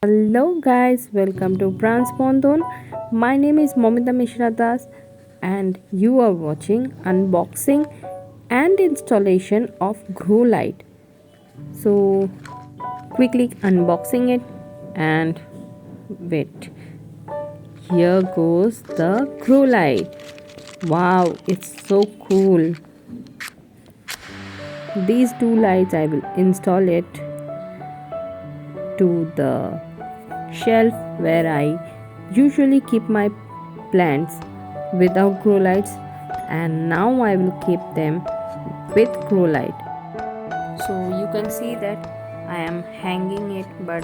Hello guys, welcome to Brands Pondon. My name is Momita Mishra Das and you are watching unboxing and installation of grow light. So quickly unboxing it and wait. Here goes the grow light. Wow, it's so cool. These two lights I will install it to the shelf where I usually keep my plants without grow lights, and now I will keep them with grow light. So you can see that I am hanging it but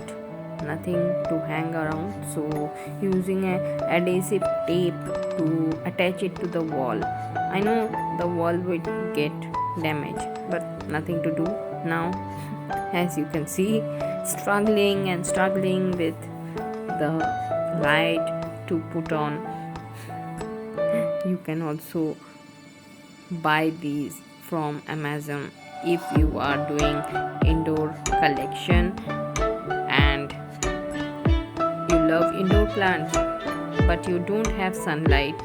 nothing to hang around, so using a adhesive tape to attach it to the wall. I know the wall would get damaged but nothing to do now. As you can see, struggling with the light to put on. You can also buy these from Amazon if you are doing indoor collection and you love indoor plants but you don't have sunlight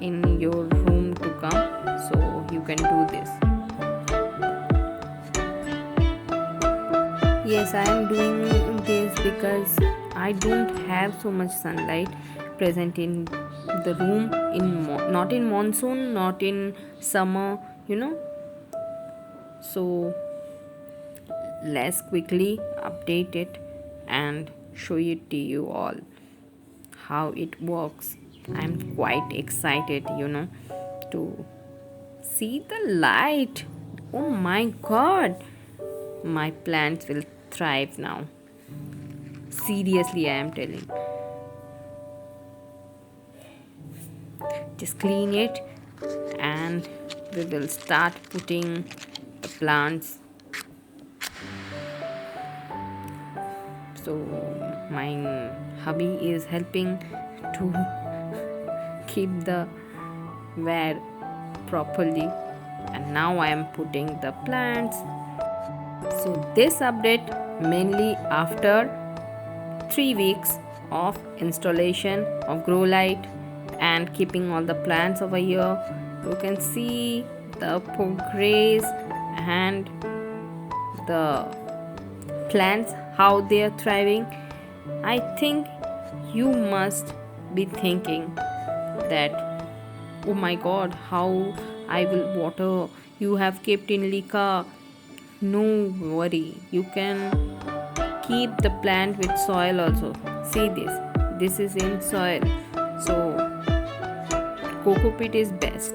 in your room to come, so you can do this. Yes, I am doing this because I don't have so much sunlight present in the room not in monsoon, not in summer, so let's quickly update it and show it to you all how it works. I'm quite excited, to see the light. Oh my god, my plants will thrive now. Seriously, I am telling. Just clean it and we will start putting the plants. So my hubby is helping to keep the ware properly, and now I am putting the plants. So this update mainly after 3 weeks of installation of grow light and keeping all the plants over here. You can see the progress and the plants how they are thriving. I think you must be thinking that, oh my god, how I will water. You have kept in Lika. No worry, you can keep the plant with soil also. See this is in soil, so coco peat is best.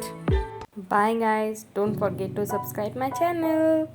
Bye guys, don't forget to subscribe my channel.